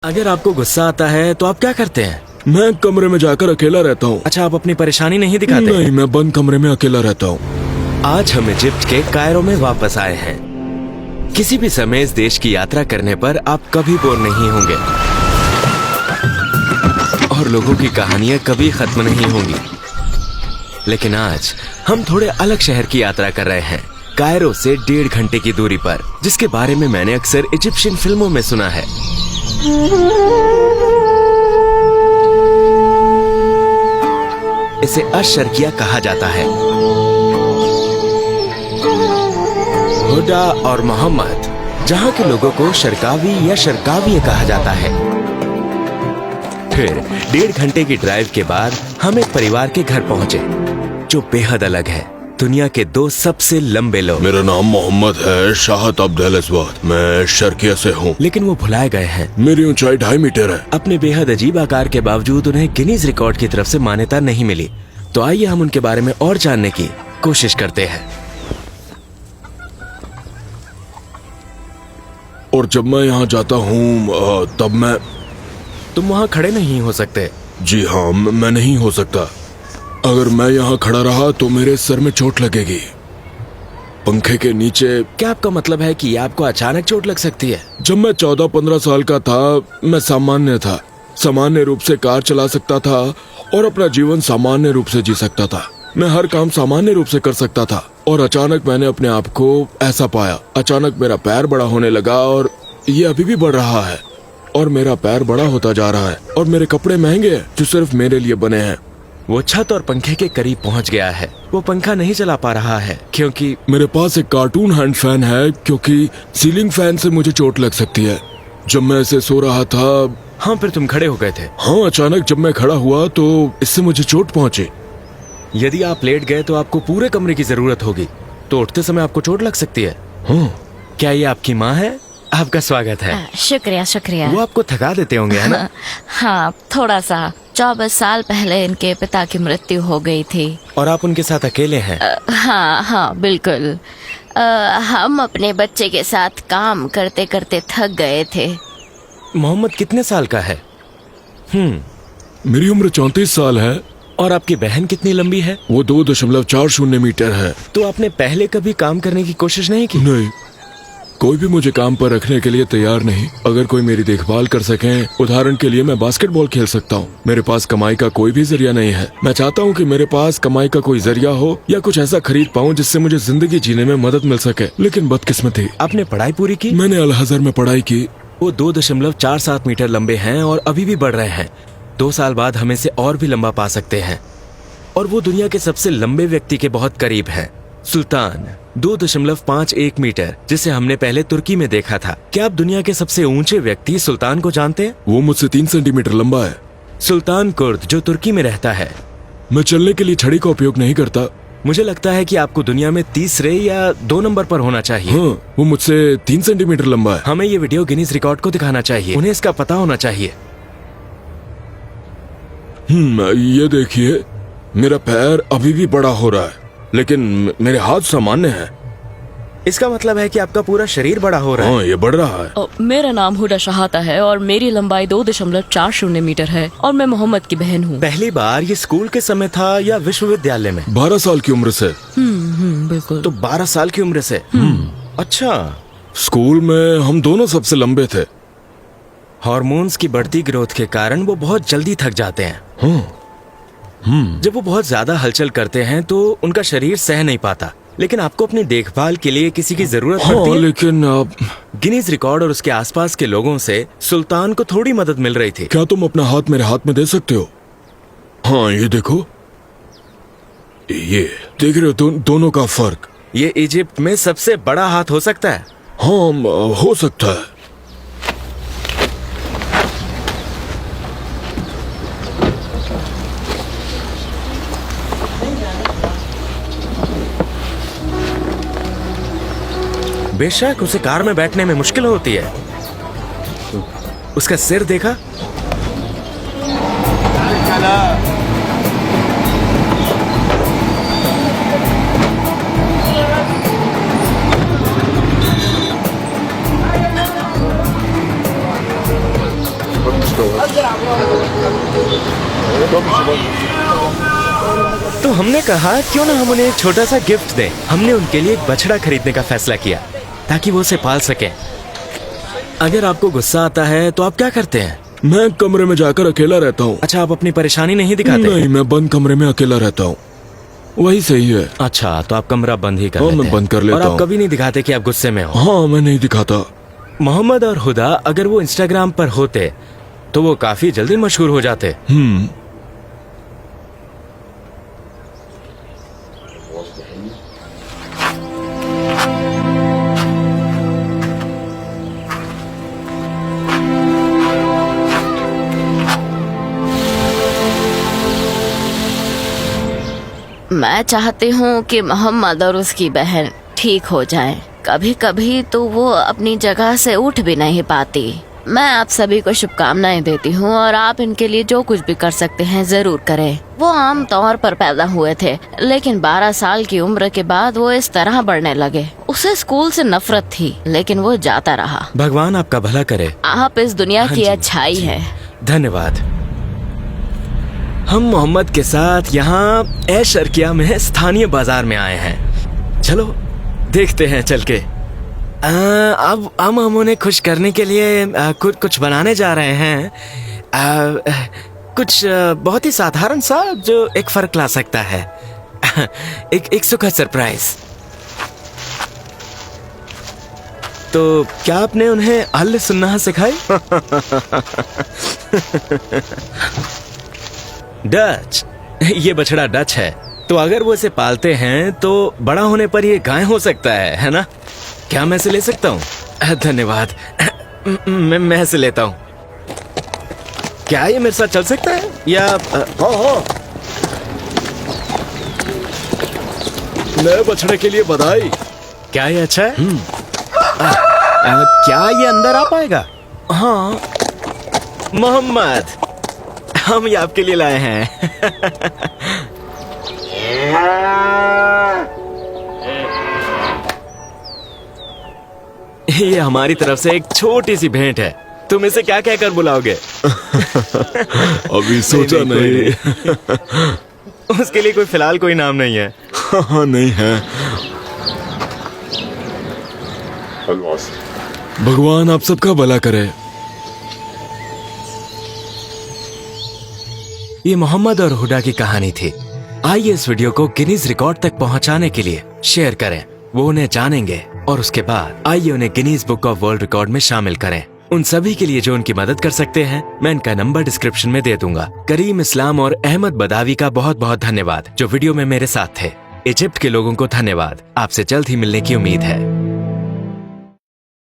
अगर आपको गुस्सा आता है तो आप क्या करते हैं? मैं कमरे में जाकर अकेला रहता हूँ। अच्छा, आप अपनी परेशानी नहीं दिखाते? नहीं, मैं बंद कमरे में अकेला रहता हूँ। आज हम इजिप्ट के कायरो में वापस आए हैं। किसी भी समय इस देश की यात्रा करने पर आप कभी बोर नहीं होंगे और लोगों की कहानियां कभी खत्म नहीं होंगी। लेकिन आज हम थोड़े अलग शहर की यात्रा कर रहे हैं, कायरो से 1.5 घंटे की दूरी पर, जिसके बारे में मैंने अक्सर इजिप्शियन फिल्मों में सुना है। इसे अशर्किया कहा जाता है। हुडा और मोहम्मद, जहां के लोगों को शरकावी या शरकावी कहा जाता है। फिर 1.5 घंटे की ड्राइव के बाद हम एक परिवार के घर पहुंचे जो बेहद अलग है। दुनिया के 2 सबसे लंबे लोग। मेरा नाम मोहम्मद है, शाहत अब्दुल अस्वाद। मैं शर्किया से हूँ। लेकिन वो भुलाए गए हैं। मेरी ऊंचाई 2.5 मीटर है। अपने बेहद अजीब आकार के बावजूद उन्हें गिनीज रिकॉर्ड की तरफ से मान्यता नहीं मिली। तो आइए हम उनके बारे में और जानने की कोशिश करते हैं। और जब मैं यहाँ जाता हूँ तब मैं... तुम वहाँ खड़े नहीं हो सकते। जी हाँ, मैं नहीं हो सकता। अगर मैं यहाँ खड़ा रहा तो मेरे सर में चोट लगेगी। पंखे के नीचे। क्या आपका मतलब है कि आपको अचानक चोट लग सकती है? जब मैं 14-15 साल का था, मैं सामान्य था। सामान्य रूप से कार चला सकता था और अपना जीवन सामान्य रूप से जी सकता था। मैं हर काम सामान्य रूप से कर सकता था। और अचानक मैंने अपने आप को ऐसा पाया। अचानक मेरा पैर बड़ा होने लगा और ये अभी भी बढ़ रहा है। और मेरा पैर बड़ा होता जा रहा है। और मेरे कपड़े महंगे हैं जो सिर्फ मेरे लिए बने हैं। वो छत और पंखे के करीब पहुंच गया है। वो पंखा नहीं चला पा रहा है क्योंकि मेरे पास एक कार्टून हैंड फैन है, क्योंकि सीलिंग फैन से मुझे चोट लग सकती है। जब मैं ऐसे सो रहा था... हाँ, फिर तुम खड़े हो गए थे? हाँ, अचानक जब मैं खड़ा हुआ तो इससे मुझे चोट पहुंची। यदि आप लेट गए तो आपको पूरे कमरे की जरूरत होगी, तो उठते समय आपको चोट लग सकती है। हाँ। क्या ये आपकी माँ है? आपका स्वागत है। शुक्रिया शुक्रिया। वो आपको थका देते होंगे, है ना? हाँ, थोड़ा सा। 24 साल पहले इनके पिता की मृत्यु हो गई थी। और आप उनके साथ अकेले हैं? हाँ, बिल्कुल। हम अपने बच्चे के साथ काम करते करते थक गए थे। मोहम्मद कितने साल का है? मेरी उम्र 34 साल है। और आपकी बहन कितनी लंबी है? वो 2.40 मीटर है। तो आपने पहले कभी काम करने की कोशिश नहीं की? नहीं, कोई भी मुझे काम पर रखने के लिए तैयार नहीं। अगर कोई मेरी देखभाल कर सके, उदाहरण के लिए मैं बास्केटबॉल खेल सकता हूँ। मेरे पास कमाई का कोई भी जरिया नहीं है। मैं चाहता हूँ कि मेरे पास कमाई का कोई जरिया हो या कुछ ऐसा खरीद पाऊँ जिससे मुझे जिंदगी जीने में मदद मिल सके। लेकिन बदकिस्मती। आपने पढ़ाई पूरी की? मैंने अल अज़हर में पढ़ाई की। वो 2.47 मीटर लंबे हैं और अभी भी बढ़ रहे हैं। 2 साल बाद हमें से और भी लंबा पा सकते हैं। और वो दुनिया के सबसे लंबे व्यक्ति के बहुत करीब है, सुल्तान, 2.51 मीटर, जिसे हमने पहले तुर्की में देखा था। क्या आप दुनिया के सबसे ऊंचे व्यक्ति सुल्तान को जानते हैं? वो मुझसे 3 सेंटीमीटर लंबा है। सुल्तान कुर्द, जो तुर्की में रहता है। मैं चलने के लिए छड़ी का उपयोग नहीं करता। मुझे लगता है कि आपको दुनिया में तीसरे या 2 नंबर पर होना चाहिए। हाँ, वो मुझसे 3 सेंटीमीटर लंबा है। हमें ये वीडियो गिनीज रिकॉर्ड को दिखाना चाहिए। उन्हें इसका पता होना चाहिए। ये देखिए, मेरा पैर अभी भी बड़ा हो रहा है, लेकिन मेरे हाथ सामान्य हैं। इसका मतलब है कि आपका पूरा शरीर बड़ा हो रहा है। हाँ, ये बढ़ रहा है। मेरा नाम हुडा शहाता है और मेरी लंबाई 2.40 मीटर है और मैं मोहम्मद की बहन हूँ। पहली बार ये स्कूल के समय था या विश्वविद्यालय में? 12 साल की उम्र से। बिल्कुल। तो 12 साल की उम्र से? अच्छा। स्कूल में हम दोनों सबसे लंबे थे। हार्मोन्स की बढ़ती ग्रोथ के कारण वो बहुत जल्दी थक जाते हैं। जब वो बहुत ज्यादा हलचल करते हैं तो उनका शरीर सह नहीं पाता। लेकिन आपको अपनी देखभाल के लिए किसी की जरूरत पड़ती है। लेकिन गिनीज रिकॉर्ड और उसके आसपास के लोगों से सुल्तान को थोड़ी मदद मिल रही थी। क्या तुम अपना हाथ मेरे हाथ में दे सकते हो? हाँ, ये देखो, ये देख रहे हो दोनों का फर्क? ये इजिप्ट में सबसे बड़ा हाथ हो सकता है। हाँ, हो सकता है। बेशक उसे कार में बैठने में मुश्किल होती है। उसका सिर देखा? तो हमने कहा क्यों ना हम उन्हें एक छोटा सा गिफ्ट दें। हमने उनके लिए एक बछड़ा खरीदने का फैसला किया ताकि वो उसे पाल सके। अगर आपको गुस्सा आता है तो आप क्या करते हैं? मैं कमरे में जाकर अकेला रहता हूँ। अच्छा, आप अपनी परेशानी नहीं दिखाते? नहीं, मैं बंद कमरे में अकेला रहता हूँ, वही सही है। अच्छा, तो आप कमरा बंद ही कर हाँ, लेते मैं हैं। बंद कर लेता और आप हूँ। कभी नहीं दिखाते कि आप गुस्से में हो? हाँ, मैं नहीं दिखाता। मोहम्मद और हुदा अगर वो इंस्टाग्राम पर होते तो वो काफी जल्दी मशहूर हो जाते। मैं चाहती हूँ कि मोहम्मद और उसकी बहन ठीक हो जाएं। कभी कभी तो वो अपनी जगह से उठ भी नहीं पाती। मैं आप सभी को शुभकामनाएं देती हूँ और आप इनके लिए जो कुछ भी कर सकते हैं जरूर करें। वो आम तौर पर पैदा हुए थे, लेकिन 12 साल की उम्र के बाद वो इस तरह बढ़ने लगे। उसे स्कूल से नफरत थी, लेकिन वो जाता रहा। भगवान आपका भला करे। आप इस दुनिया हाँ की जी, अच्छाई जी। है। धन्यवाद। हम मोहम्मद के साथ यहाँ एशर्किया में स्थानीय बाजार में आए हैं। चलो देखते हैं चल के। अब हम उन्हें खुश करने के लिए कुछ बनाने जा रहे हैं। कुछ बहुत ही साधारण सा जो एक फर्क ला सकता है। एक सुखद सरप्राइज। तो क्या आपने उन्हें अल सुन्ना सिखाई? डच। ये बछड़ा डच है, तो अगर वो इसे पालते हैं तो बड़ा होने पर ये गाय हो सकता है ना? क्या मैं इसे ले सकता हूँ? धन्यवाद। मैं इसे लेता हूँ। क्या ये मेरे साथ चल सकता है या? नए बछड़े के लिए बधाई। क्या ये अच्छा है? क्या ये अंदर आ पाएगा? हाँ मोहम्मद, हम ये आपके लिए लाए हैं। ये हमारी तरफ से एक छोटी सी भेंट है। तुम इसे क्या कहकर बुलाओगे? अभी सोचा नहीं। उसके लिए कोई फिलहाल कोई नाम नहीं है। हाँ, नहीं है। भगवान आप सबका भला करे। ये मोहम्मद और हुडा की कहानी थी। आइए इस वीडियो को गिनीज रिकॉर्ड तक पहुंचाने के लिए शेयर करें। वो उन्हें जानेंगे और उसके बाद आइए उन्हें Guinness book of world record में शामिल करें। उन सभी के लिए जो उनकी मदद कर सकते हैं, मैं इनका नंबर डिस्क्रिप्शन में दे दूंगा। करीम इस्लाम और अहमद बदावी का बहुत बहुत धन्यवाद जो वीडियो में मेरे साथ थे। इजिप्ट के लोगों को धन्यवाद। आपसे जल्द ही मिलने की उम्मीद है।